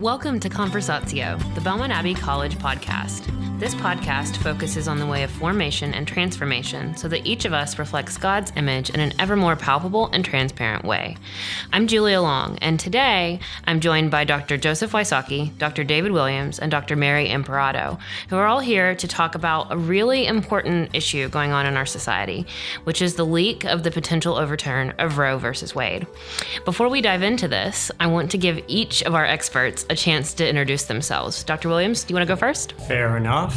Welcome to Conversatio, the Belmont Abbey College podcast. This podcast focuses on the way of formation and transformation so that each of us reflects God's image in an ever more palpable and transparent way. I'm Julia Long, and today I'm joined by Dr. Joseph Wysocki, Dr. David Williams, and Dr. Mary Imparato, who are all here to talk about a really important issue going on in our society, which is the leak of the potential overturn of Roe versus Wade. Before we dive into this, I want to give each of our experts a chance to introduce themselves. Dr. Williams, do you want to go first? Fair enough.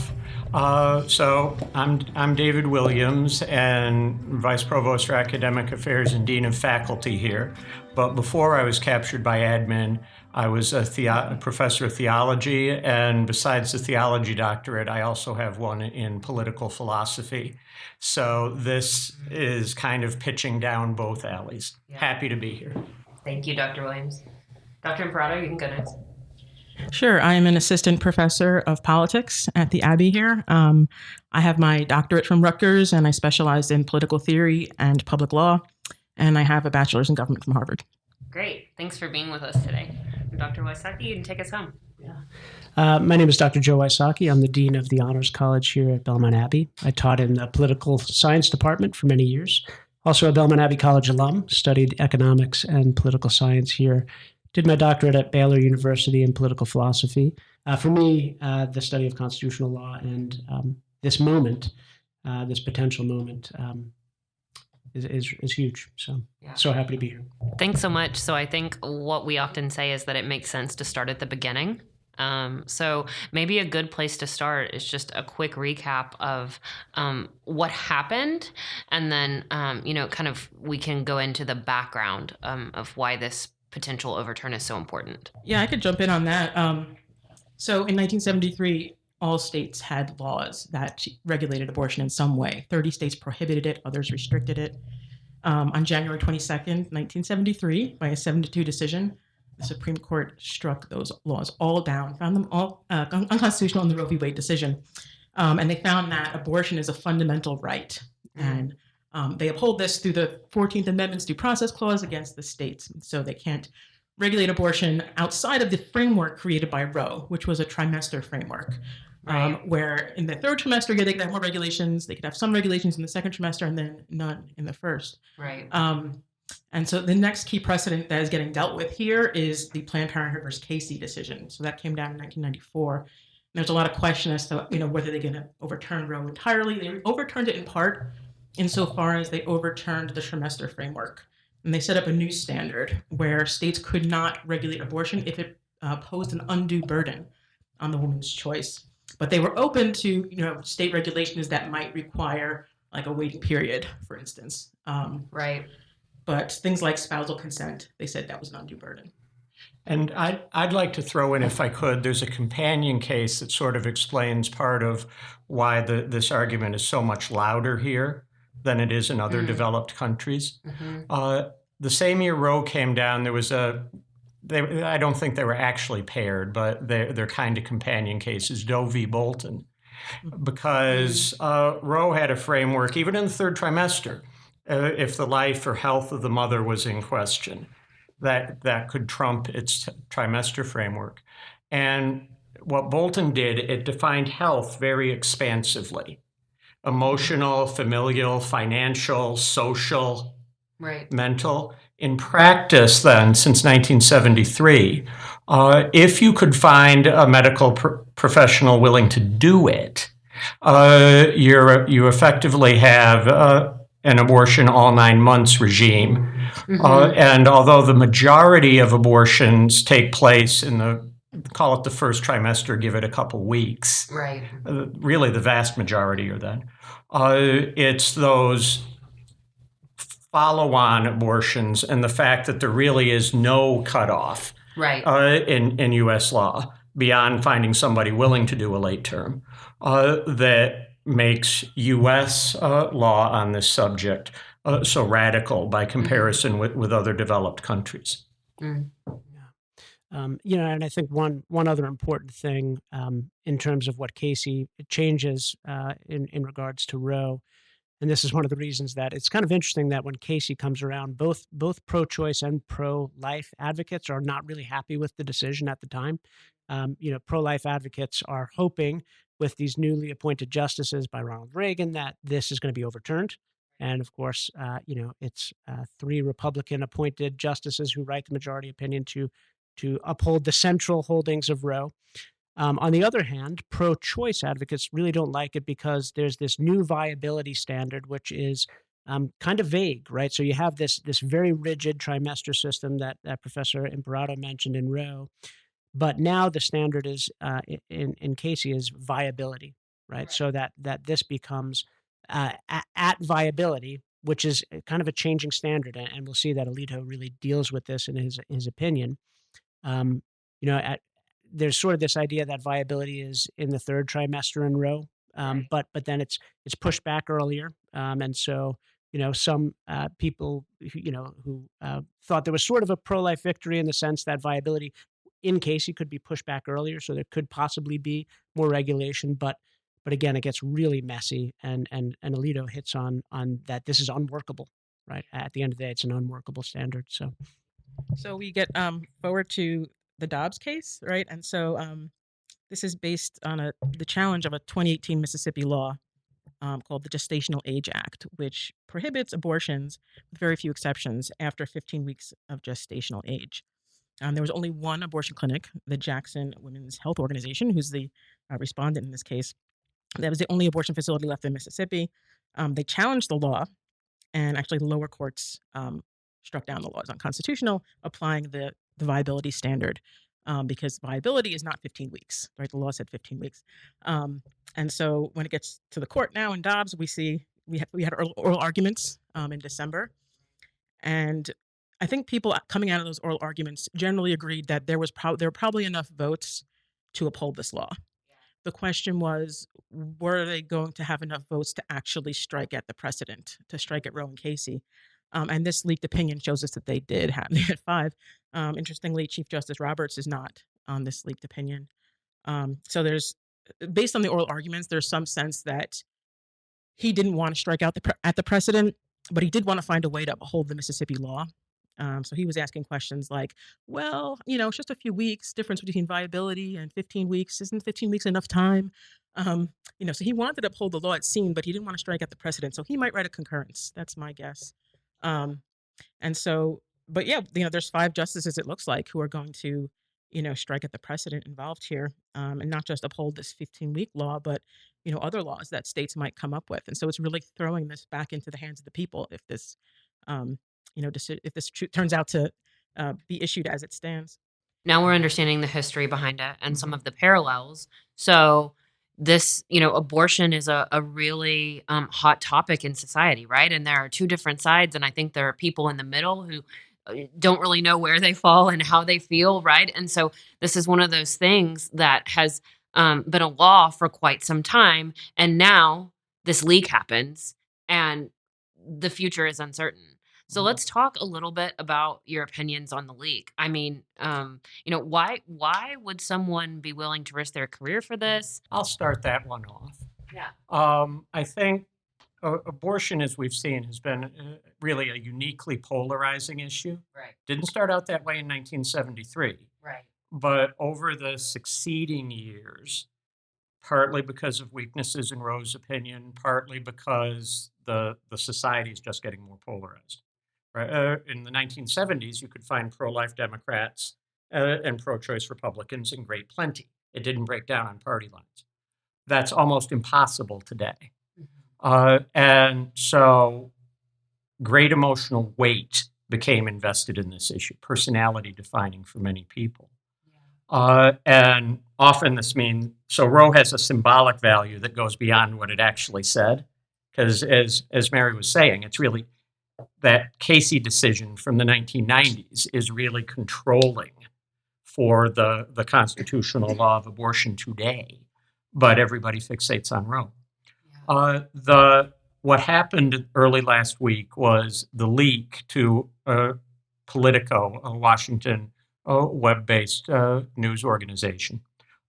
So I'm David Williams and Vice Provost for Academic Affairs and Dean of Faculty here. But before I was captured by admin, I was a professor of theology, and besides the theology doctorate, I also have one in political philosophy. So this is kind of pitching down both alleys. Yeah. Happy to be here. Thank you, Dr. Williams. Dr. Imparato, you can go next. Sure. I am an assistant professor of politics at the Abbey here. I have my doctorate from Rutgers, and I specialize in political theory and public law, and I have a bachelor's in government from Harvard. Great. Thanks for being with us today. Dr. Wysocki, you can take us home. Yeah. My name is Dr. Joe Wysocki. I'm the Dean of the Honors College here at Belmont Abbey. I taught in the political science department for many years. Also a Belmont Abbey College alum, studied economics and political science here. Did my doctorate at Baylor University in political philosophy. For me, the study of constitutional law and this moment, this potential moment, is huge. So happy to be here. Thanks so much. So I think what we often say is that it makes sense to start at the beginning. So maybe a good place to start is just a quick recap of what happened, and then kind of we can go into the background of why this potential overturn is so important. Yeah, I could jump in on that. So in 1973, all states had laws that regulated abortion in some way. 30 states prohibited it, others restricted it. On January 22nd, 1973, by a 7-2 decision, the Supreme Court struck those laws all down, found them all unconstitutional in the Roe v. Wade decision. And they found that abortion is a fundamental right. And they uphold this through the 14th Amendment's Due Process Clause against the states. So they can't regulate abortion outside of the framework created by Roe, which was a trimester framework, where in the third trimester, they could have more regulations. They could have some regulations in the second trimester and then none in the first. Right. And so the next key precedent that is getting dealt with here is the Planned Parenthood versus Casey decision. So that came down in 1994. And there's a lot of question as to whether they're going to overturn Roe entirely. They overturned it in part insofar as they overturned the trimester framework. And they set up a new standard where states could not regulate abortion if it posed an undue burden on the woman's choice. But they were open to state regulations that might require like a waiting period, for instance. Right. But things like spousal consent, they said that was an undue burden. And I'd like to throw in, if I could, there's a companion case that sort of explains part of why this argument is so much louder here than it is in other developed countries. Mm-hmm. The same year Roe came down, there was I don't think they were actually paired, but they're kind of companion cases, Doe v. Bolton, because Roe had a framework, even in the third trimester, if the life or health of the mother was in question, that could trump its trimester framework. And what Bolton did, it defined health very expansively. Emotional, familial, financial, social, mental. In practice, then, since 1973, if you could find a medical professional willing to do it, you effectively have an abortion all 9 months regime. Mm-hmm. And although the majority of abortions take place call it the first trimester, give it a couple weeks. Right. Really, the vast majority are then. It's those follow-on abortions and the fact that there really is no cutoff in U.S. law beyond finding somebody willing to do a late term that makes U.S. law on this subject so radical by comparison with other developed countries. Mm. And I think one other important thing in terms of what Casey changes in regards to Roe And this is one of the reasons that it's kind of interesting that when Casey comes around, both pro-choice and pro-life advocates are not really happy with the decision at the time. Pro-life advocates are hoping with these newly appointed justices by Ronald Reagan that this is going to be overturned. And of course, it's 3 Republican appointed justices who write the majority opinion to uphold the central holdings of Roe. On the other hand, pro-choice advocates really don't like it because there's this new viability standard, which is kind of vague, right? So you have this very rigid trimester system that Professor Imparato mentioned in Roe, but now the standard is in Casey is viability, right? So that this becomes at viability, which is kind of a changing standard, and we'll see that Alito really deals with this in his opinion. Um, there's sort of this idea that viability is in the 3rd trimester in Roe, but then it's pushed back earlier, and so some people who thought there was sort of a pro-life victory in the sense that viability in Casey could be pushed back earlier, so there could possibly be more regulation, but again it gets really messy, and Alito hits on that this is unworkable, right? At the end of the day, it's an unworkable standard. So we get forward to the Dobbs case, right? And so this is based on the challenge of a 2018 Mississippi law called the Gestational Age Act, which prohibits abortions with very few exceptions after 15 weeks of gestational age. There was only one abortion clinic, the Jackson Women's Health Organization, who's the respondent in this case. That was the only abortion facility left in Mississippi. They challenged the law, and actually the lower courts struck down the law as unconstitutional, applying the viability standard, because viability is not 15 weeks, right? The law said 15 weeks. And so when it gets to the court now in Dobbs, we had oral arguments in December. And I think people coming out of those oral arguments generally agreed that there were probably enough votes to uphold this law. The question was, were they going to have enough votes to actually strike at the precedent, to strike at Roe and Casey? And this leaked opinion shows us that they did have. They had 5. Interestingly, Chief Justice Roberts is not on this leaked opinion. So there's, based on the oral arguments, there's some sense that he didn't want to strike out at the precedent, but he did want to find a way to uphold the Mississippi law. So he was asking questions like, well, it's just a few weeks difference between viability and 15 weeks. Isn't 15 weeks enough time? So he wanted to uphold the law, it seemed, but he didn't want to strike at the precedent. So he might write a concurrence. That's my guess. And so, but yeah, there's 5 justices, it looks like, who are going to, strike at the precedent involved here, and not just uphold this 15-week law, but, other laws that states might come up with. And so it's really throwing this back into the hands of the people if this, if this turns out to be issued as it stands. Now we're understanding the history behind it and some of the parallels. So this, abortion is a really hot topic in society, right? And there are 2 different sides. And I think there are people in the middle who don't really know where they fall and how they feel, right? And so this is one of those things that has been a law for quite some time. And now this leak happens and the future is uncertain. So let's talk a little bit about your opinions on the leak. I mean, why would someone be willing to risk their career for this? I'll start that one off. Yeah. I think abortion, as we've seen, has been really a uniquely polarizing issue. Right. Didn't start out that way in 1973. Right. But over the succeeding years, partly because of weaknesses in Roe's opinion, partly because the society is just getting more polarized. Right? In the 1970s, you could find pro-life Democrats and pro-choice Republicans in great plenty. It didn't break down on party lines. That's almost impossible today. And so great emotional weight became invested in this issue, personality defining for many people. And often this means, so Roe has a symbolic value that goes beyond what it actually said. Because as Mary was saying, it's really that Casey decision from the 1990s is really controlling for the constitutional law of abortion today. But everybody fixates on Roe. What happened early last week was the leak to Politico, a Washington web-based news organization,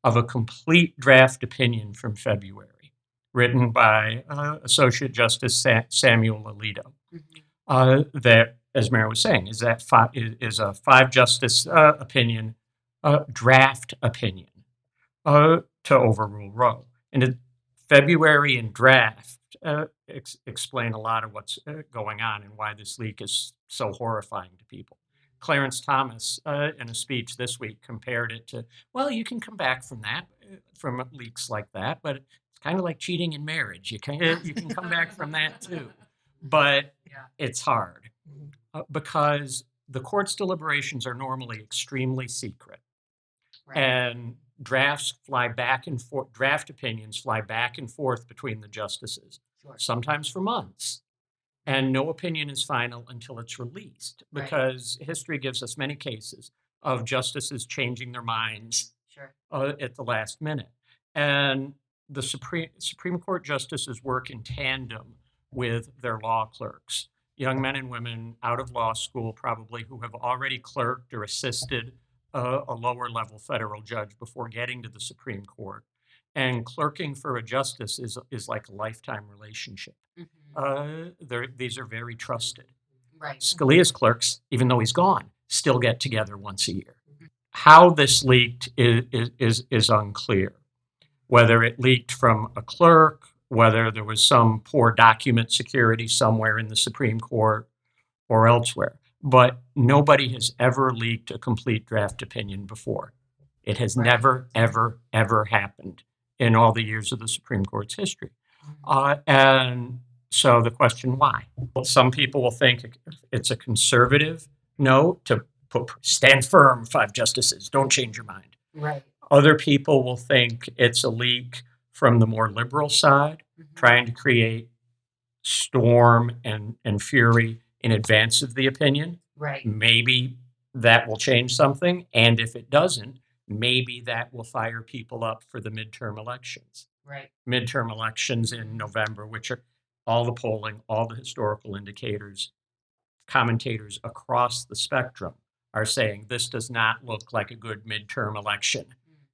of a complete draft opinion from February, written by Associate Justice Samuel Alito. That, as Mary was saying, is a 5-justice opinion, draft opinion to overrule Roe. And in February and draft explain a lot of what's going on and why this leak is so horrifying to people. Clarence Thomas, in a speech this week, compared it to, well, you can come back from that, from leaks like that, but it's kind of like cheating in marriage. You can come back from that too, but it's hard because the court's deliberations are normally extremely secret, and drafts fly back and forth. Draft opinions fly back and forth between the justices, sometimes for months. And no opinion is final until it's released, because history gives us many cases of justices changing their minds at the last minute. And the Supreme Court justices work in tandem with their law clerks, young men and women out of law school, probably, who have already clerked or assisted a lower level federal judge before getting to the Supreme Court. And clerking for a justice is like a lifetime relationship. These are very trusted. Scalia's clerks, even though he's gone, still get together once a year. How this leaked is unclear. Whether it leaked from a clerk, whether there was some poor document security somewhere in the Supreme Court or elsewhere. But nobody has ever leaked a complete draft opinion before. It has never, ever, ever happened in all the years of the Supreme Court's history. And so the question, why? Well, some people will think it's a conservative note to stand firm, 5 justices, don't change your mind. Other people will think it's a leak from the more liberal side, trying to create storm and fury in advance of the opinion. Maybe that will change something. And if it doesn't, maybe that will fire people up for the midterm elections. Midterm elections in November, which are all the polling, all the historical indicators, commentators across the spectrum are saying this does not look like a good midterm election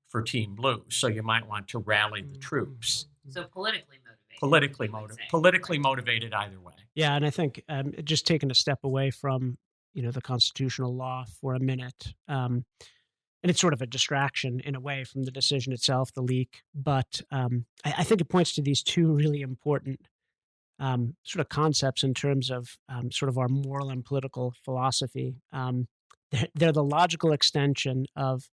for Team Blue. So you might want to rally the troops. So politically motivated either way. Yeah, and I think just taking a step away from the constitutional law for a minute, and it's sort of a distraction in a way from the decision itself, the leak. But I think it points to these two really important sort of concepts in terms of sort of our moral and political philosophy. They're the logical extension of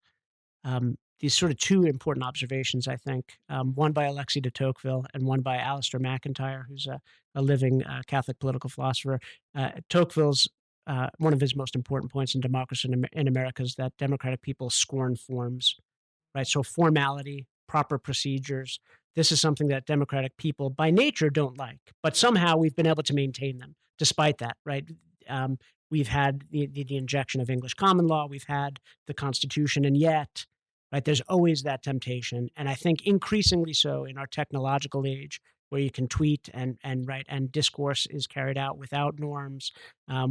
these sort of two important observations, I think, one by Alexis de Tocqueville and one by Alistair MacIntyre, who's a living Catholic political philosopher. Tocqueville's one of his most important points in Democracy in America is that democratic people scorn forms, right? So formality, proper procedures, this is something that democratic people by nature don't like, but somehow we've been able to maintain them despite that, right? We've had the injection of English common law, we've had the Constitution, and yet, right, there's always that temptation. And I think increasingly so in our technological age, where you can tweet and write, and discourse is carried out without norms,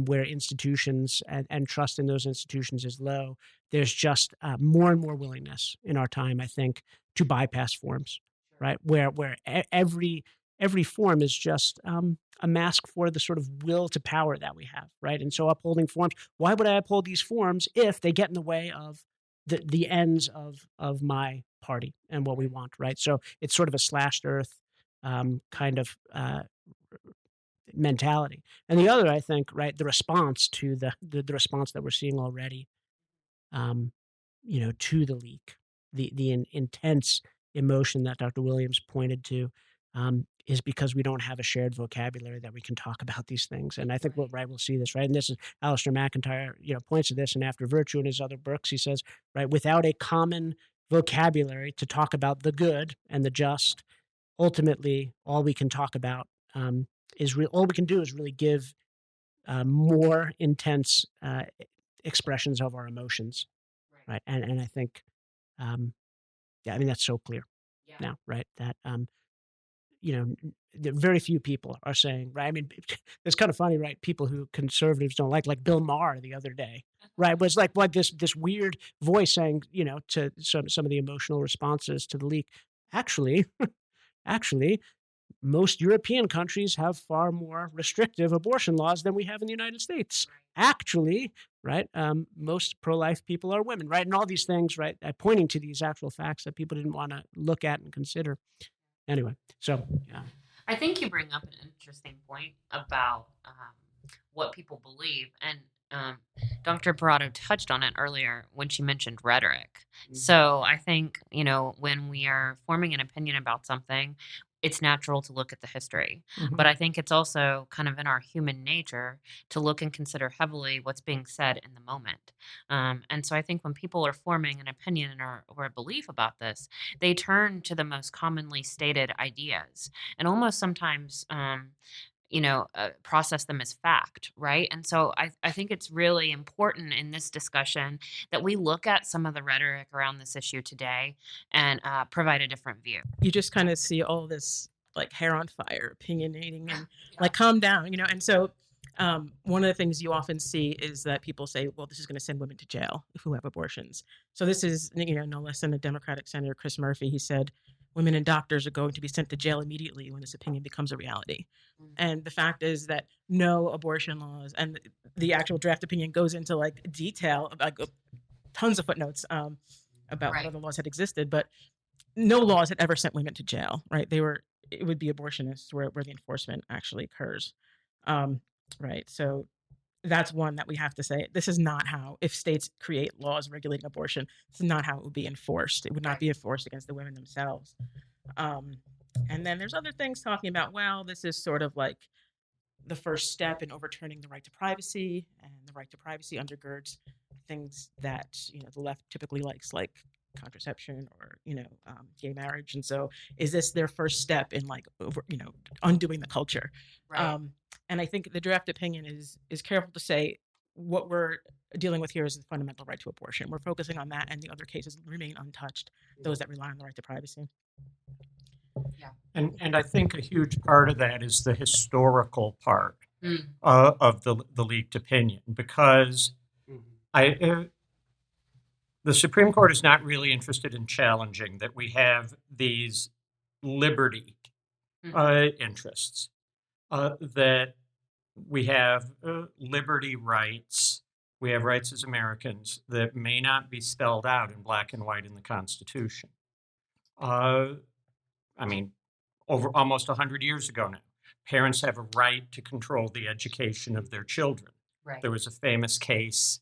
where institutions and trust in those institutions is low. There's just more and more willingness in our time, I think, to bypass forms, right? Where every form is just a mask for the sort of will to power that we have, right? And so upholding forms, why would I uphold these forms if they get in the way of the ends of my party and what we want, right? So it's sort of a slashed earth kind of mentality. And the other, I think, right, the response to the response that we're seeing already, to the leak, the intense emotion that Dr. Williams pointed to, is because we don't have a shared vocabulary that we can talk about these things. And I think we'll see this, right? And this is Alistair MacIntyre, points to this in After Virtue in his other books. He says, right, without a common vocabulary to talk about the good and the just, ultimately, all we can talk about all we can do is really give more intense expressions of our emotions, right? And I think, that's so clear now, right? That very few people are saying, right? I mean, it's kind of funny, right? People who conservatives don't like Bill Maher the other day, right? Was like this weird voice saying, to some of the emotional responses to the leak. Actually, most European countries have far more restrictive abortion laws than we have in the United States. Actually, right, most pro-life people are women, right? And all these things, right, pointing to these actual facts that people didn't want to look at and consider. Anyway, so, yeah. I think you bring up an interesting point about what people believe. And Dr. Imparato touched on it earlier when she mentioned rhetoric. So I think, when we are forming an opinion about something, it's natural to look at the history. But I think it's also kind of in our human nature to look and consider heavily what's being said in the moment. And so I think when people are forming an opinion or a belief about this, they turn to the most commonly stated ideas and almost sometimes process them as fact, right? And so I think it's really important in this discussion that we look at some of the rhetoric around this issue today and provide a different view. You just kind of see all this like hair on fire, opinionating, and like calm down, And so one of the things you often see is that people say, well, this is going to send women to jail who have abortions. So this is, no less than a Democratic Senator, Chris Murphy. He said, women and doctors are going to be sent to jail immediately when this opinion becomes a reality. And the fact is that no abortion laws, and the actual draft opinion goes into like detail, like tons of footnotes about what other laws had existed, but no laws had ever sent women to jail, right? It would be abortionists where the enforcement actually occurs. Right. So that's one that we have to say, this is not how, if states create laws regulating abortion, this is not how it would be enforced. It would not be enforced against the women themselves. And then there's other things talking about, well, this is sort of like the first step in overturning the right to privacy, and the right to privacy undergirds things that, the left typically likes, like contraception or, gay marriage. And so is this their first step in like, undoing the culture? Right. And I think the draft opinion is careful to say what we're dealing with here is the fundamental right to abortion. We're focusing on that, and the other cases remain untouched, those that rely on the right to privacy. Yeah. And I think a huge part of that is the historical part of the leaked opinion, because the Supreme Court is not really interested in challenging that we have these liberty interests, that we have liberty rights, we have rights as Americans that may not be spelled out in black and white in the Constitution. Over almost 100 years ago now, parents have a right to control the education of their children. Right. There was a famous case,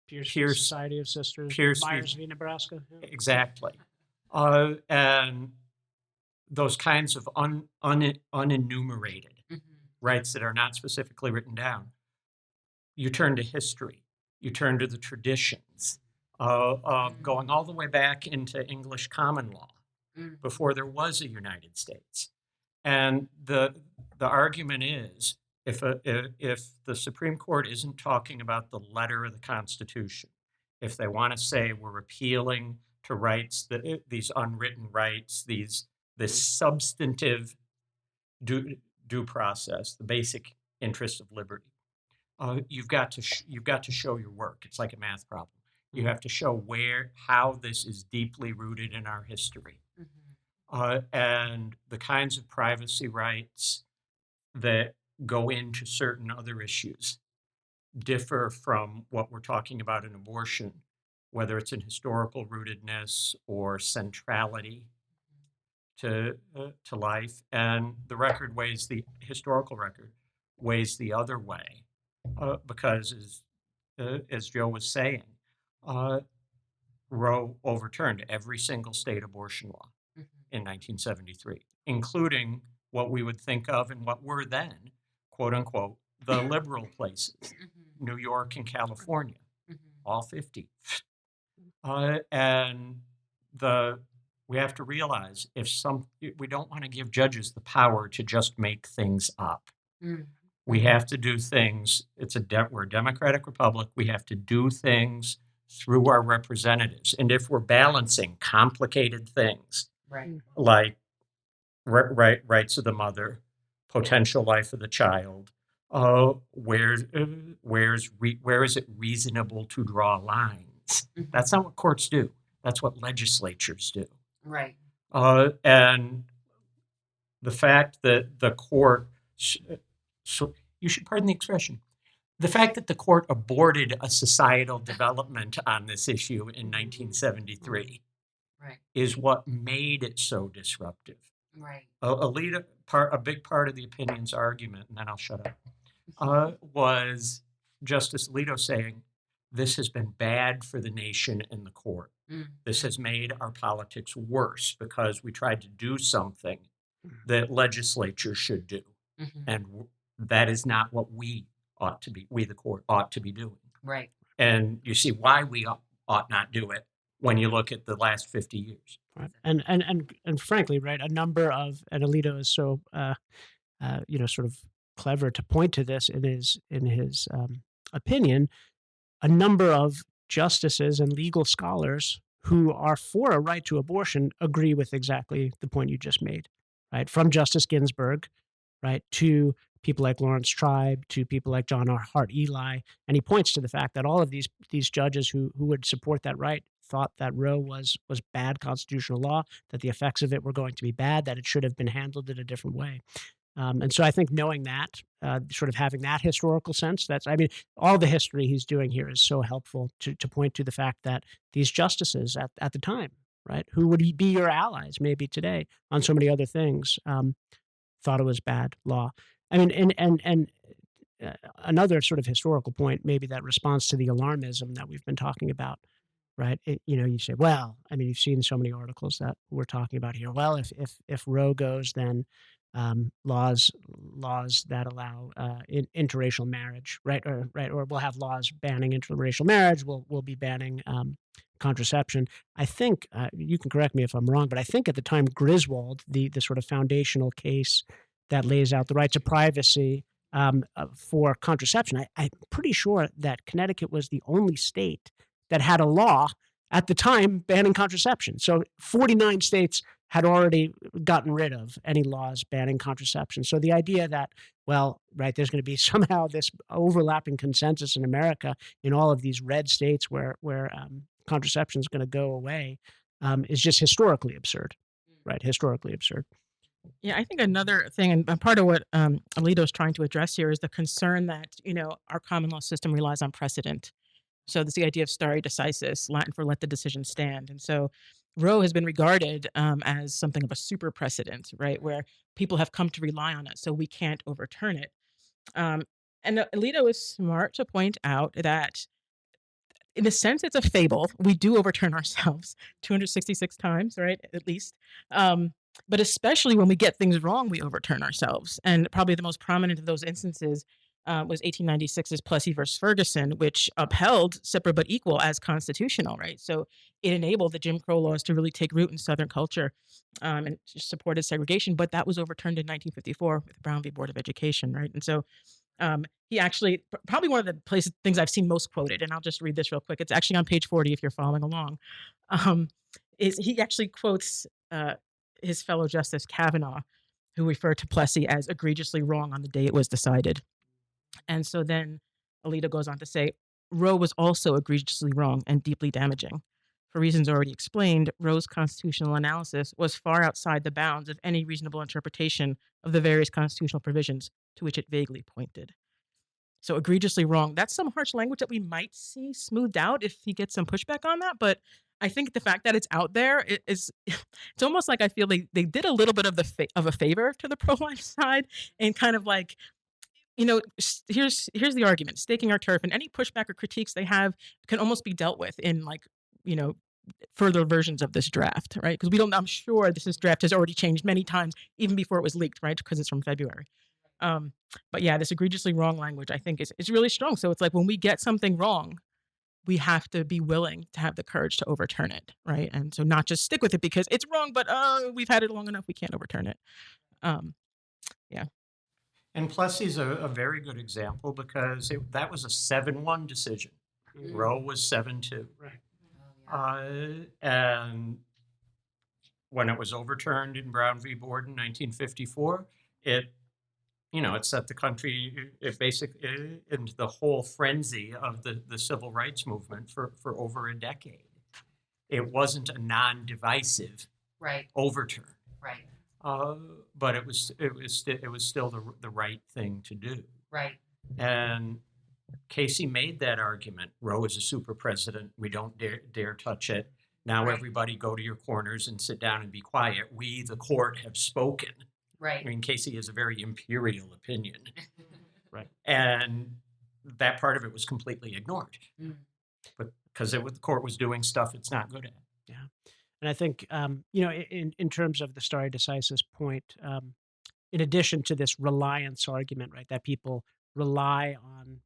Pierce Society of Sisters, Myers v. Nebraska. Yeah. Exactly. And those kinds of unenumerated rights that are not specifically written down, you turn to history, you turn to the traditions of going all the way back into English common law before there was a United States. And the argument is, if the Supreme Court isn't talking about the letter of the Constitution, if they want to say we're appealing to rights, these unwritten rights, this substantive due process, the basic interest of liberty, you've got to show your work. It's like a math problem. You have to show how this is deeply rooted in our history. And the kinds of privacy rights that go into certain other issues differ from what we're talking about in abortion, whether it's in historical rootedness or centrality to life. And the historical record weighs the other way, because as Joe was saying, Roe overturned every single state abortion law in 1973, including what we would think of and what were then, quote unquote, the liberal places, New York and California, all 50. And we have to realize we don't want to give judges the power to just make things up. We have to do things. We're a democratic republic. We have to do things through our representatives. And if we're balancing complicated things, like rights of the mother, potential life of the child, where is it reasonable to draw lines? That's not what courts do. That's what legislatures do. Right. And the fact that the court, so you should pardon the expression, the fact that the court aborted a societal development on this issue in 1973 is what made it so disruptive. Right. A big part of the opinion's argument, and then I'll shut up, was Justice Alito saying, this has been bad for the nation and the court. This has made our politics worse because we tried to do something that legislature should do. And that is not what we the court ought to be doing. Right. And you see why we ought not do it when you look at the last 50 years. Right. And frankly, right, a number of, and Alito is so, sort of clever to point to this in his opinion, a number of justices and legal scholars who are for a right to abortion agree with exactly the point you just made, right? From Justice Ginsburg, right, to people like Lawrence Tribe, to people like John R. Hart Ely, and he points to the fact that all of these judges who would support that right thought that Roe was bad constitutional law, that the effects of it were going to be bad, that it should have been handled in a different way. And so I think knowing that, sort of having that historical sense, all the history he's doing here is so helpful to point to the fact that these justices at the time, right, who would be your allies maybe today on so many other things, thought it was bad law. I mean, and another sort of historical point, maybe that responds to the alarmism that we've been talking about, right? You say, well, I mean, you've seen so many articles that we're talking about here. Well, if Roe goes, then laws that allow interracial marriage, right, or we'll have laws banning interracial marriage. We'll be banning contraception. I think you can correct me if I'm wrong, but I think at the time Griswold, the sort of foundational case that lays out the right to privacy for contraception, I'm pretty sure that Connecticut was the only state that had a law at the time banning contraception. So 49 states had already gotten rid of any laws banning contraception. So the idea that, well, right, there's going to be somehow this overlapping consensus in America in all of these red states where contraception is going to go away is just historically absurd, right? Historically absurd. Yeah, I think another thing, and part of what Alito is trying to address here is the concern that, our common law system relies on precedent. So this is the idea of stare decisis, Latin for let the decision stand. And so Roe has been regarded as something of a super precedent, right, where people have come to rely on it, so we can't overturn it. And Alito is smart to point out that, in a sense, it's a fable. We do overturn ourselves 266 times, right, at least. But especially when we get things wrong, we overturn ourselves. And probably the most prominent of those instances was 1896's Plessy versus Ferguson, which upheld separate but equal as constitutional, right? So it enabled the Jim Crow laws to really take root in Southern culture and supported segregation. But that was overturned in 1954 with the Brown v. Board of Education, right? And so he actually, probably one of the things I've seen most quoted, and I'll just read this real quick. It's actually on page 40 if you're following along. Is he actually quotes his fellow Justice Kavanaugh, who referred to Plessy as egregiously wrong on the day it was decided. And so then Alito goes on to say, Roe was also egregiously wrong and deeply damaging. For reasons already explained, Roe's constitutional analysis was far outside the bounds of any reasonable interpretation of the various constitutional provisions to which it vaguely pointed. So egregiously wrong, that's some harsh language that we might see smoothed out if he gets some pushback on that. But I think the fact that it's out there it's almost like I feel they did a little bit of a favor to the pro-life side and kind of like, here's the argument, staking our turf, and any pushback or critiques they have can almost be dealt with in further versions of this draft, right? Because I'm sure this draft has already changed many times, even before it was leaked, right? Because it's from February. But yeah, this egregiously wrong language, I think, is really strong. So it's like when we get something wrong, we have to be willing to have the courage to overturn it, right? And so not just stick with it because it's wrong, but we've had it long enough, we can't overturn it. Yeah. And Plessy's a very good example because that was a 7-1 decision. Roe was 7-2. Right. And when it was overturned in Brown v. Board in 1954, it set the country basically into the whole frenzy of the civil rights movement for over a decade. It wasn't a non-divisive overturn. Right. but it was still the right thing to do. Right. And Casey made that argument. Roe is a super president. We don't dare touch it. Now Right. everybody go to your corners and sit down and be quiet. We, the court, have spoken. Right. I mean, Casey has a very imperial opinion. Right. And that part of it was completely ignored. Mm. But because the court was doing stuff it's not good at. Yeah. And I think, in terms of the stare decisis point, in addition to this reliance argument, right, that people rely on,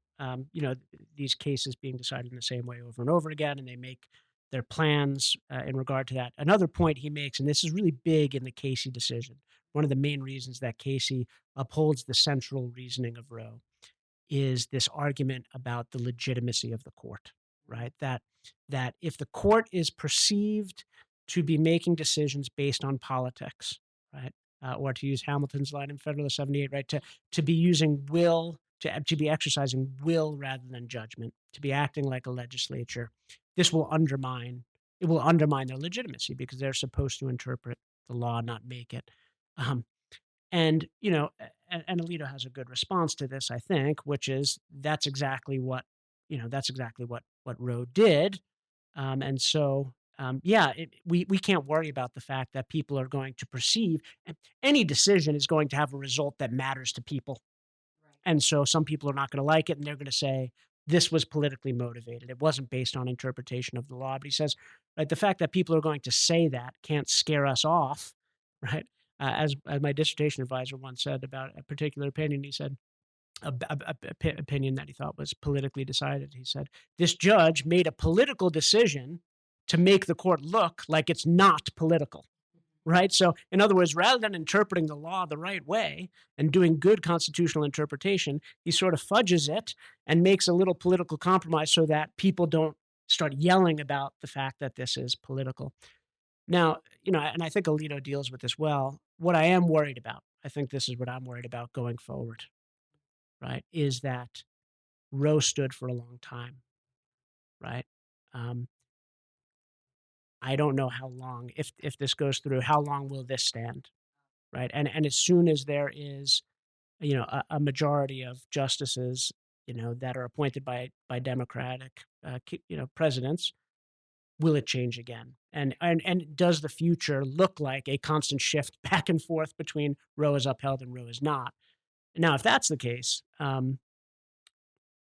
these cases being decided in the same way over and over again, and they make their plans in regard to that. Another point he makes, and this is really big in the Casey decision, one of the main reasons that Casey upholds the central reasoning of Roe is this argument about the legitimacy of the court, right? That if the court is perceived to be making decisions based on politics, right, or to use Hamilton's line in Federalist 78, right, to be using will, to be exercising will rather than judgment, to be acting like a legislature, this will undermine their legitimacy because they're supposed to interpret the law, not make it. And Alito has a good response to this, I think, which is that's exactly what Roe did. And so, we can't worry about the fact that people are going to perceive any decision is going to have a result that matters to people. Right. And so some people are not going to like it and they're going to say, this was politically motivated. It wasn't based on interpretation of the law. But he says, right, the fact that people are going to say that can't scare us off, right? As my dissertation advisor once said about a particular opinion, he said, opinion that he thought was politically decided. He said, this judge made a political decision to make the court look like it's not political, right? So in other words, rather than interpreting the law the right way and doing good constitutional interpretation, he sort of fudges it and makes a little political compromise so that people don't start yelling about the fact that this is political. Now, and I think Alito deals with this well. What I am worried about, I think this is what I'm worried about going forward, right, is that Roe stood for a long time, right? I don't know how long, if this goes through, how long will this stand, right? And as soon as there is, a majority of justices, that are appointed by Democratic, presidents, will it change again? And does the future look like a constant shift back and forth between Roe is upheld and Roe is not? Now, if that's the case,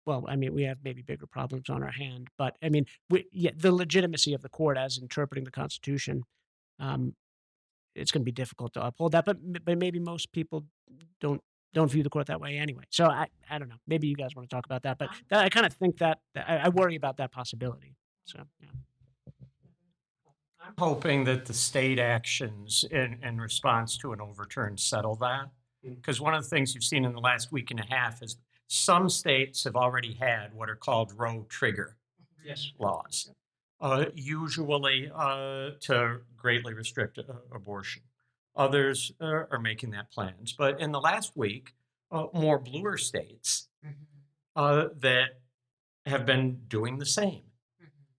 well, I mean, we have maybe bigger problems on our hand. But I mean, the legitimacy of the court as interpreting the Constitution, it's going to be difficult to uphold that. But maybe most people don't view the court that way anyway. So I don't know. Maybe you guys want to talk about that. But I kind of think that I worry about that possibility. So yeah. I'm hoping that the state actions in response to an overturn settle that. Because one of the things you've seen in the last week and a half is some states have already had what are called Roe trigger laws, usually to greatly restrict abortion. Others are making that plans. But in the last week, more bluer states that have been doing the same.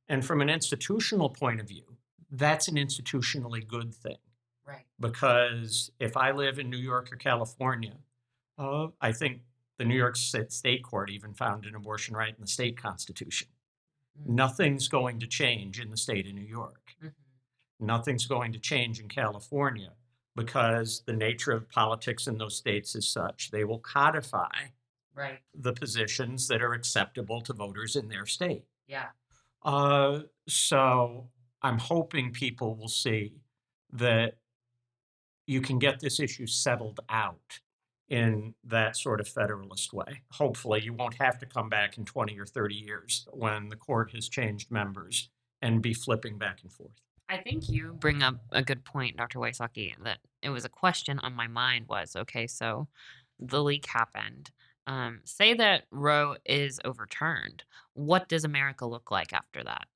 And from an institutional point of view, that's an institutionally good thing. Right. Because if I live in New York or California, I think the New York State Court even found an abortion right in the state constitution. Mm-hmm. Nothing's going to change in the state of New York. Mm-hmm. Nothing's going to change in California because the nature of politics in those states is such. They will codify the positions that are acceptable to voters in their state. Yeah. So I'm hoping people will see that you can get this issue settled out in that sort of federalist way. Hopefully you won't have to come back in 20 or 30 years when the court has changed members and be flipping back and forth. I think you bring up a good point, Dr. Wysocki, that it was a question on my mind was, okay, so the leak happened. Say that Roe is overturned. What does America look like after that?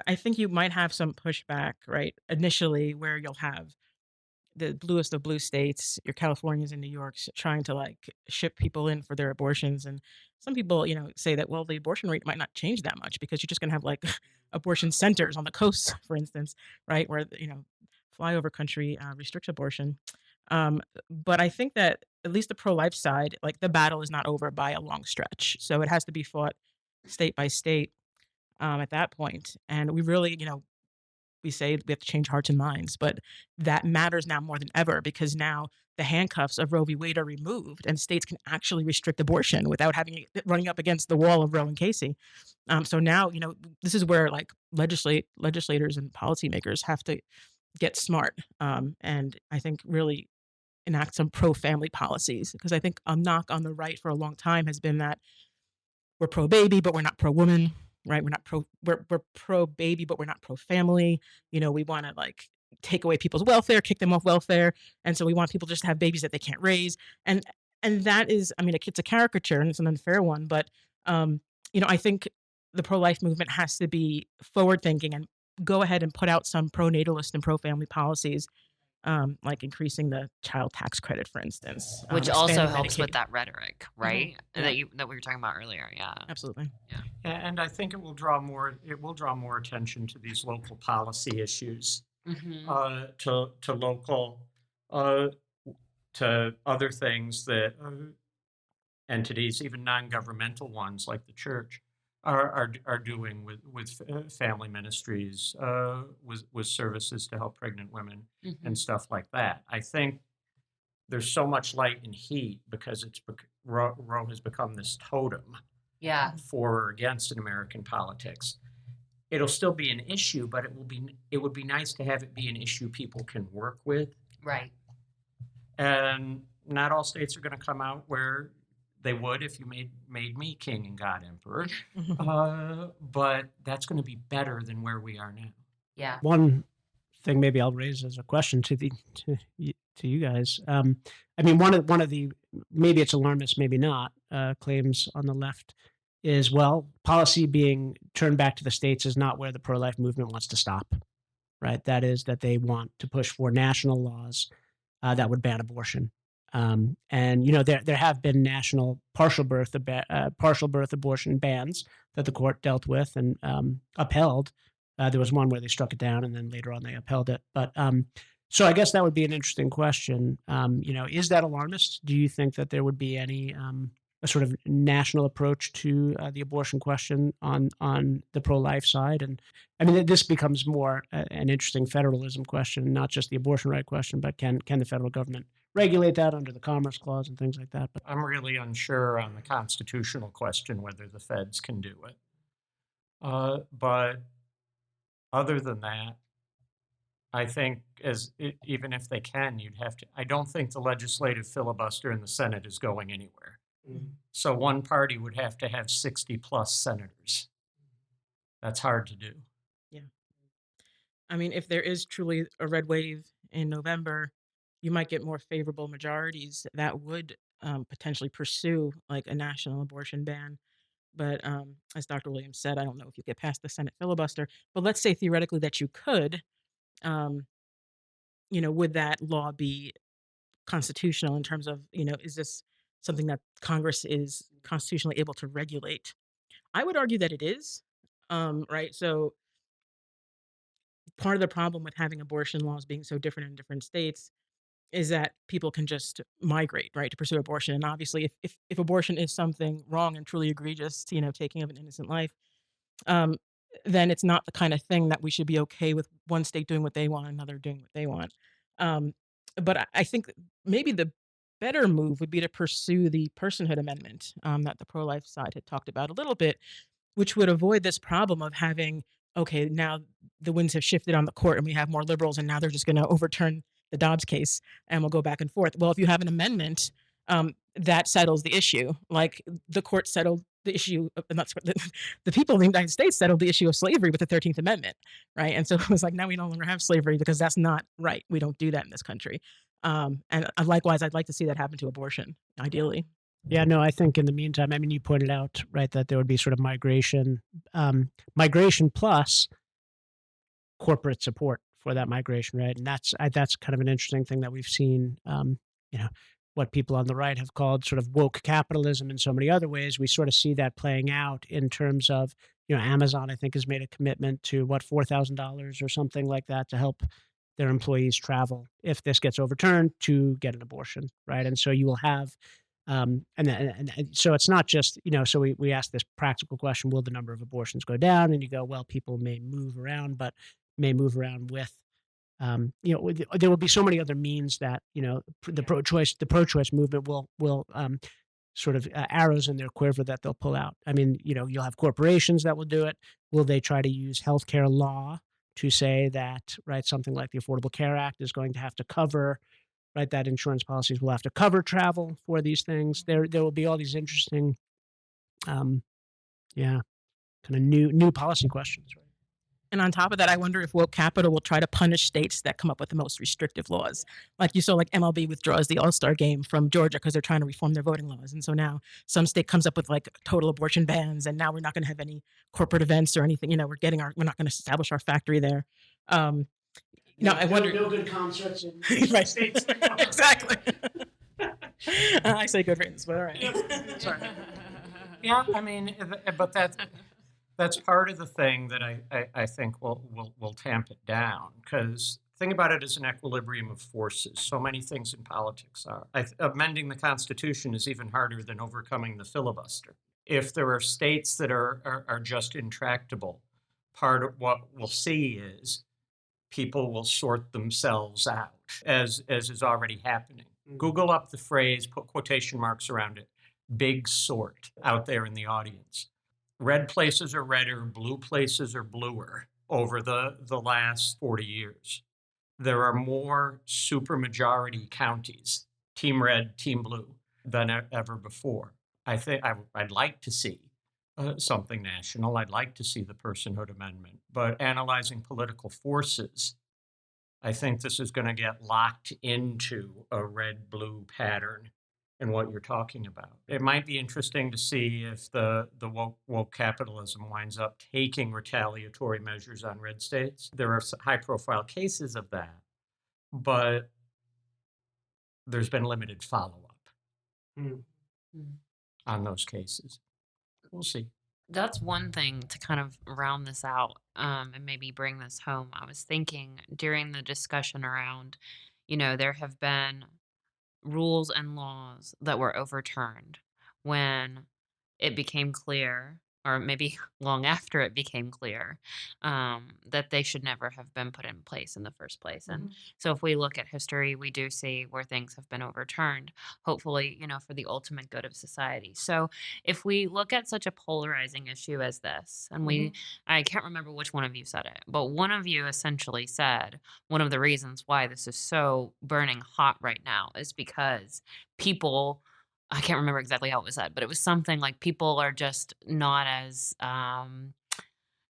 I think you might have some pushback, right? Initially, where you'll have the bluest of blue states, your Californias and New Yorks, trying to ship people in for their abortions. And some people, say that, well, the abortion rate might not change that much because you're just going to have abortion centers on the coast, for instance, right? Where, flyover country restricts abortion. But I think that at least the pro-life side, like the battle is not over by a long stretch. So it has to be fought state by state at that point. And we really, we say we have to change hearts and minds, but that matters now more than ever because now the handcuffs of Roe v. Wade are removed, and states can actually restrict abortion without having running up against the wall of Roe and Casey. So now, this is where like legislators and policymakers have to get smart, and I think really enact some pro-family policies because I think a knock on the right for a long time has been that we're pro-baby, but we're not pro-woman, right? We're pro-baby, but we're not pro-family. We want to like take away people's welfare, kick them off welfare, and so we want people just to have babies that they can't raise. And that is, I mean, it's a caricature and it's an unfair one, but I think the pro-life movement has to be forward-thinking and go ahead and put out some pro-natalist and pro-family policies, like increasing the child tax credit, for instance, which also expanding helps Medicaid. with that rhetoric, right? Yeah. That we were talking about earlier. Yeah, Absolutely. And I think it will draw more attention to these local policy issues, to local, to other things that entities, even non-governmental ones like the church, are doing with family ministries, with services to help pregnant women and stuff like that. I think there's so much light and heat because Roe has become this totem for or against in American politics. It'll still be an issue, but it would be nice to have it be an issue people can work with. Right. And not all states are going to come out where they would if you made me king and God emperor. But that's going to be better than where we are now. Yeah. One thing maybe I'll raise as a question to you guys. I mean, one of the, maybe it's alarmist, maybe not, claims on the left is, well, policy being turned back to the states is not where the pro-life movement wants to stop, right? That is that they want to push for national laws that would ban abortion. And there have been national partial birth abortion bans that the court dealt with and upheld. There was one where they struck it down, and then later on they upheld it. But so I guess that would be an interesting question. Is that alarmist? Do you think that there would be any a sort of national approach to the abortion question on the pro-life side? And I mean, this becomes more an interesting federalism question, not just the abortion right question, but can the federal government regulate that under the Commerce Clause and things like that? But I'm really unsure on the constitutional question whether the feds can do it. But other than that, I think even if they can, you'd have to. I don't think the legislative filibuster in the Senate is going anywhere. So one party would have to have 60 plus senators. That's hard to do. Yeah. I mean, if there is truly a red wave in November, you might get more favorable majorities that would potentially pursue like a national abortion ban. But as Dr. Williams said, I don't know if you get past the Senate filibuster. But let's say theoretically that you could, would that law be constitutional in terms of, is this something that Congress is constitutionally able to regulate? I would argue that it is, right? So part of the problem with having abortion laws being so different in different states is that people can just migrate, right, to pursue abortion. And obviously, if abortion is something wrong and truly egregious, taking of an innocent life, then it's not the kind of thing that we should be okay with one state doing what they want, another doing what they want. But I think that maybe the better move would be to pursue the personhood amendment that the pro-life side had talked about a little bit, which would avoid this problem of having, okay, now the winds have shifted on the court and we have more liberals and now they're just going to overturn the Dobbs case and we'll go back and forth. Well, if you have an amendment, that settles the issue. Like the court settled the issue, the people of the United States settled the issue of slavery with the 13th Amendment, right? And so it was like, now we no longer have slavery because that's not right. We don't do that in this country. And likewise, I'd like to see that happen to abortion, ideally. yeah, no, I think in the meantime, I mean, you pointed out, right, that there would be sort of migration plus corporate support for that migration, right? And that's kind of an interesting thing that we've seen, what people on the right have called sort of woke capitalism in so many other ways. We sort of see that playing out in terms of, Amazon, I think, has made a commitment to $4,000 or something like that to help their employees travel if this gets overturned to get an abortion, right? And so you will have, and so it's not just, so we ask this practical question, will the number of abortions go down? And you go, well, people may move around, but may move around with, there will be so many other means that, the pro-choice movement will sort of arrows in their quiver that they'll pull out. I mean, you'll have corporations that will do it. Will they try to use healthcare law to say that, right, something like the Affordable Care Act is going to have to cover, right, that insurance policies will have to cover travel for these things? There will be all these interesting, kind of new policy questions, right? And on top of that, I wonder if woke capital will try to punish states that come up with the most restrictive laws. Like you saw, like MLB withdraws the All-Star game from Georgia because they're trying to reform their voting laws. And so now some state comes up with like total abortion bans, and now we're not going to have any corporate events or anything. We're not going to establish our factory there. I wonder. No good concerts in Right. states. Exactly. I say good riddance, but all right. Sorry. Yeah, I mean, but that's part of the thing that I think will tamp it down, because think about it as an equilibrium of forces. So many things in politics are. Amending the Constitution is even harder than overcoming the filibuster. If there are states that are just intractable, part of what we'll see is people will sort themselves out, as is already happening. Google up the phrase, put quotation marks around it, big sort, out there in the audience. Red places are redder, blue places are bluer over the last 40 years. There are more supermajority counties, team red, team blue, than ever before. I think I'd like to see something national. I'd like to see the personhood amendment. But analyzing political forces, I think this is going to get locked into a red-blue pattern in what you're talking about. It might be interesting to see if the woke capitalism winds up taking retaliatory measures on red states. There are high-profile cases of that, but there's been limited follow-up on those cases. We'll see. That's one thing to kind of round this out, and maybe bring this home. I was thinking during the discussion around, there have been rules and laws that were overturned when it became clear, or maybe long after it became clear, that they should never have been put in place in the first place. And so if we look at history, we do see where things have been overturned, hopefully, for the ultimate good of society. So if we look at such a polarizing issue as this, and I can't remember which one of you said it, but one of you essentially said one of the reasons why this is so burning hot right now is because people, I can't remember exactly how it was said, but it was something like people are just not as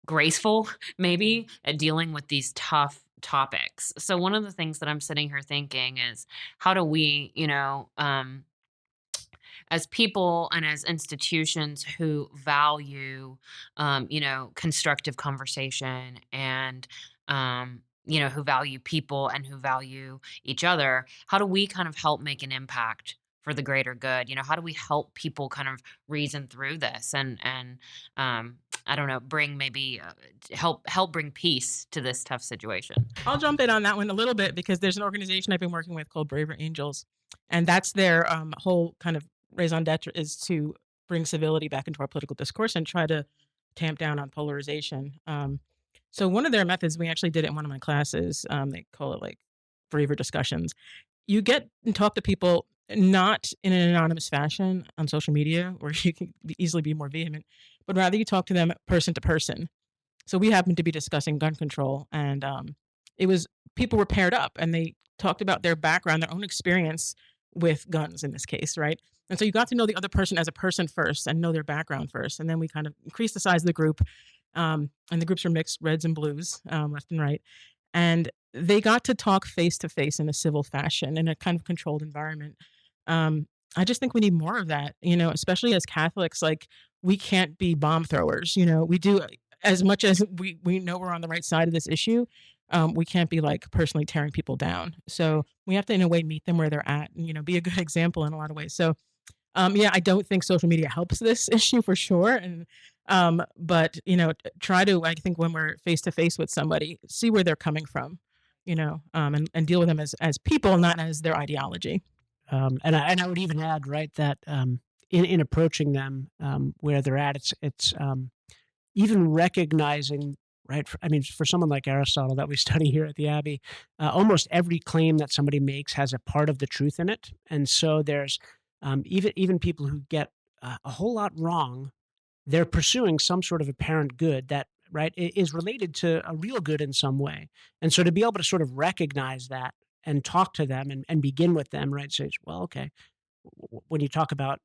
graceful, maybe, at dealing with these tough topics. So one of the things that I'm sitting here thinking is, how do we, as people and as institutions who value, constructive conversation and, who value people and who value each other, how do we kind of help make an impact for the greater good? How do we help people kind of reason through this and I don't know, bring maybe help bring peace to this tough situation? I'll jump in on that one a little bit, because there's an organization I've been working with called Braver Angels, and that's their whole kind of raison d'etre is to bring civility back into our political discourse and try to tamp down on polarization. So one of their methods, we actually did it in one of my classes. They call it like braver discussions. You get and talk to people not in an anonymous fashion on social media where you can easily be more vehement, but rather you talk to them person to person. So we happened to be discussing gun control, and people were paired up and they talked about their background, their own experience with guns in this case, right? And so you got to know the other person as a person first and know their background first. And then we kind of increased the size of the group. And the groups are mixed, reds and blues, left and right. And they got to talk face to face in a civil fashion in a kind of controlled environment. I just think we need more of that, especially as Catholics. Like, we can't be bomb throwers. We do, as much as we know we're on the right side of this issue, we can't be like personally tearing people down. So we have to, in a way, meet them where they're at and, be a good example in a lot of ways. So, I don't think social media helps this issue for sure. And, but, try to, I think when we're face to face with somebody, see where they're coming from, and deal with them as people, not as their ideology. And I would even add, right, that in approaching them where they're at, it's even recognizing, right? For someone like Aristotle that we study here at the Abbey, almost every claim that somebody makes has a part of the truth in it, and so there's even people who get a whole lot wrong. They're pursuing some sort of apparent good that, right, is related to a real good in some way. And so to be able to sort of recognize that and talk to them and begin with them, right, say, well, okay, when you talk about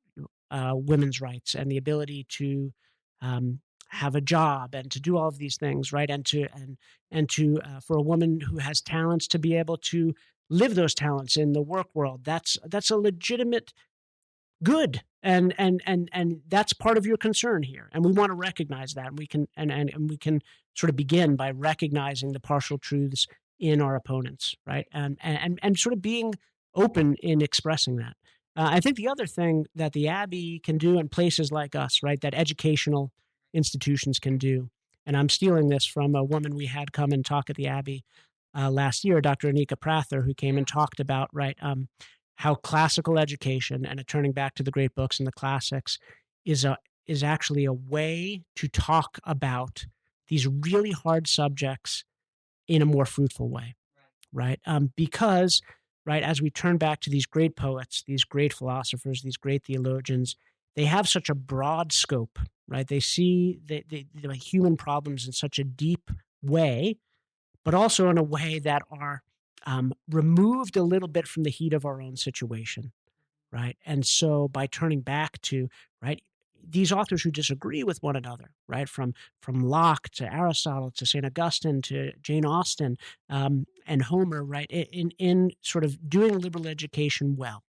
women's rights and the ability to have a job and to do all of these things, right, and to for a woman who has talents to be able to live those talents in the work world, that's a legitimate good, and that's part of your concern here, and we want to recognize that, and we can sort of begin by recognizing the partial truths in our opponents, right, and sort of being open in expressing that. I think the other thing that the Abbey can do, and places like us, right, that educational institutions can do, and I'm stealing this from a woman we had come and talk at the Abbey last year, Dr. Anika Prather, who came and talked about, right, how classical education and turning back to the great books and the classics is actually a way to talk about these really hard subjects in a more fruitful way, right? Because, right, as we turn back to these great poets, these great philosophers, these great theologians, they have such a broad scope, right? They see the human problems in such a deep way, but also in a way that are removed a little bit from the heat of our own situation, right? And so by turning back to, right, these authors who disagree with one another, right, from Locke to Aristotle to St. Augustine to Jane Austen and Homer, right, in sort of doing liberal education well,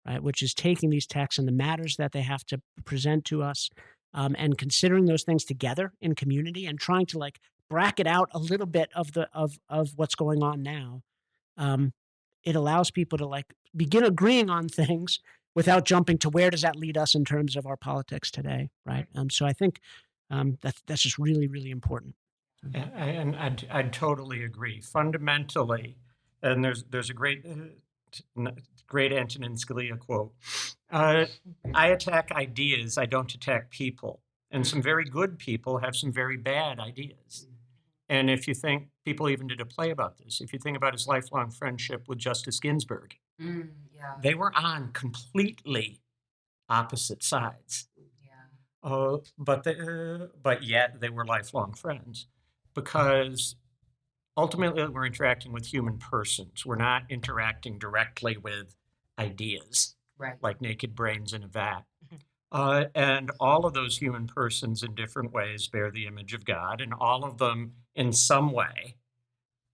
right, which is taking these texts and the matters that they have to present to us and considering those things together in community and trying to like bracket out a little bit of what's going on now. It allows people to like begin agreeing on things without jumping to where does that lead us in terms of our politics today, right? So I think that's just really, really important. And I'd totally agree. Fundamentally, and there's a great Antonin Scalia quote, I attack ideas, I don't attack people. And some very good people have some very bad ideas. And if you think, people even did a play about this, if you think about his lifelong friendship with Justice Ginsburg, they were on completely opposite sides. But yet they were lifelong friends because ultimately we're interacting with human persons. We're not interacting directly with ideas, right, like naked brains in a vat. And all of those human persons in different ways bear the image of God, and all of them in some way,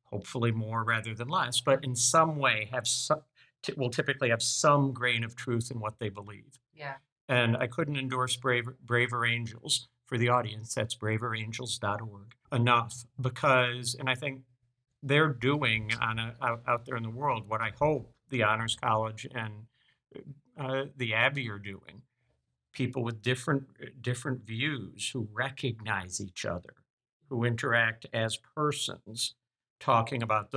hopefully more rather than less, but in some way will typically have some grain of truth in what they believe. Yeah. And I couldn't endorse Braver Angels for the audience. That's braverangels.org enough because, and I think they're doing out there in the world what I hope the Honors College and the Abbey are doing. People with different views who recognize each other, who interact as persons, talking about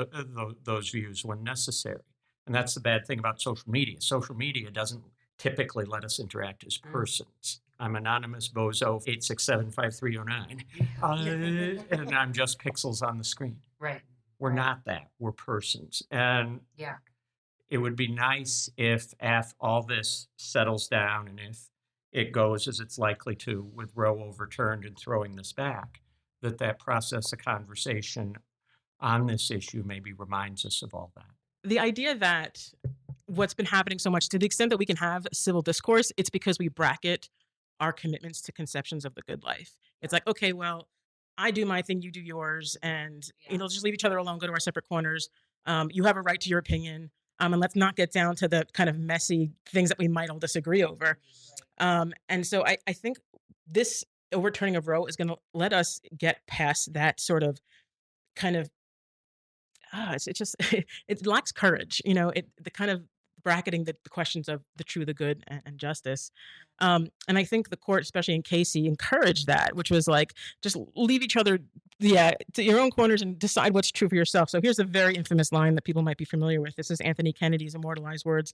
those views when necessary. And that's the bad thing about social media. Social media doesn't typically let us interact as persons. I'm anonymous bozo 8675309, and I'm just pixels on the screen. Right. We're not that. We're persons. And yeah, it would be nice if all this settles down and if it goes as it's likely to with Roe overturned and throwing this back, that process of conversation on this issue maybe reminds us of all that. The idea that what's been happening so much, to the extent that we can have civil discourse, it's because we bracket our commitments to conceptions of the good life. It's like, okay, well, I do my thing, you do yours, and just leave each other alone, go to our separate corners. You have a right to your opinion, and let's not get down to the kind of messy things that we might all disagree over. And so I think this overturning of Roe is going to let us get past that sort of kind of, it's just, it lacks courage, the kind of bracketing the questions of the true, the good, and justice. And I think the court, especially in Casey, encouraged that, which was like, just leave each other to your own corners and decide what's true for yourself. So here's a very infamous line that people might be familiar with. This is Anthony Kennedy's immortalized words.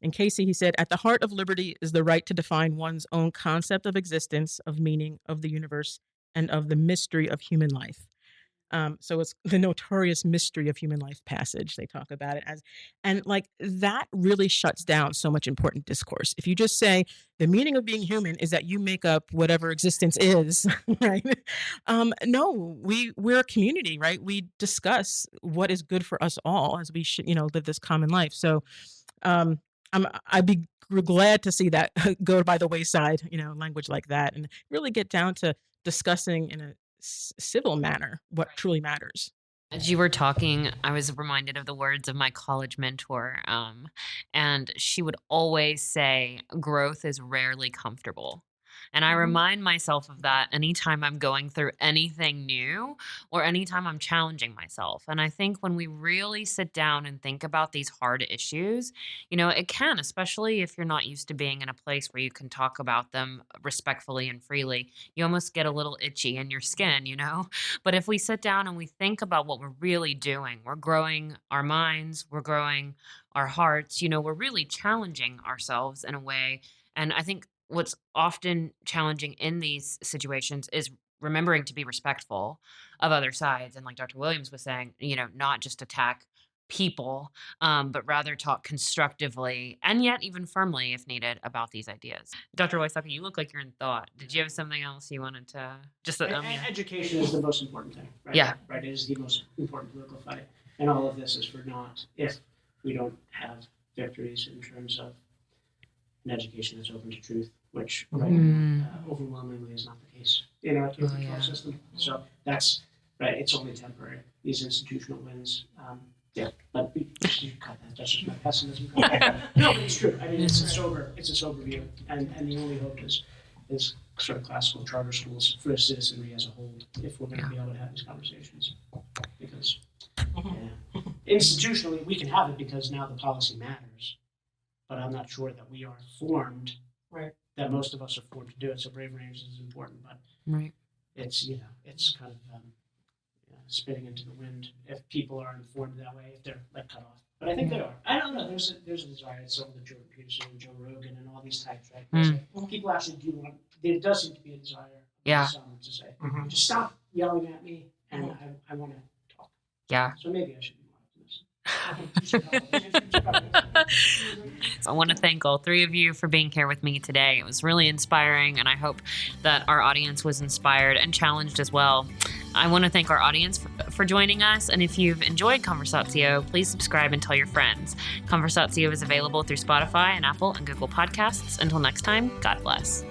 In Casey, he said, "At the heart of liberty is the right to define one's own concept of existence, of meaning, of the universe, and of the mystery of human life." So it's the notorious mystery of human life passage. They talk about it as, and like that really shuts down so much important discourse. If you just say the meaning of being human is that you make up whatever existence is, right? No, we're a community, right? We discuss what is good for us all as we should, live this common life. So, I'd be glad to see that go by the wayside, language like that, and really get down to discussing in a civil manner what truly matters. As you were talking, I was reminded of the words of my college mentor. And she would always say, growth is rarely comfortable. And I remind myself of that anytime I'm going through anything new or anytime I'm challenging myself. And I think when we really sit down and think about these hard issues, it can, especially if you're not used to being in a place where you can talk about them respectfully and freely, you almost get a little itchy in your skin, But if we sit down and we think about what we're really doing, we're growing our minds, we're growing our hearts, we're really challenging ourselves in a way. And I think what's often challenging in these situations is remembering to be respectful of other sides. And like Dr. Williams was saying, not just attack people, but rather talk constructively and yet even firmly, if needed, about these ideas. Dr. Wysocki, you look like you're in thought. Did you have something else you wanted to just... Education is the most important thing, right? Yeah. Right, it is the most important political fight. And all of this is for naught if we don't have victories in terms of an education that's open to truth, which overwhelmingly is not the case in our K-12 system. So that's right. It's only temporary. These institutional wins. But you cut that. That's just my pessimism. No, but it's true. I mean, it's a sober view, and the only hope is sort of classical charter schools for citizenry as a whole, if we're going to be able to have these conversations. Because institutionally, we can have it because now the policy matters. But I'm not sure that we are formed, right? That most of us are formed to do it. So brave rangers is important, but it's it's kind of spitting into the wind if people are informed that way, if they're like cut off. But I think they are. I don't know. There's a desire. It's some of the Jordan Peterson and Joe Rogan and all these types, right? People actually do want. There does seem to be a desire. Some to say, just stop yelling at me, and I want to talk. Yeah. So maybe I should be more optimistic. I want to thank all three of you for being here with me today. It was really inspiring, and I hope that our audience was inspired and challenged as well. I want to thank our audience for joining us, and if you've enjoyed Conversatio, please subscribe and tell your friends. Conversatio is available through Spotify and Apple and Google Podcasts. Until next time, God bless.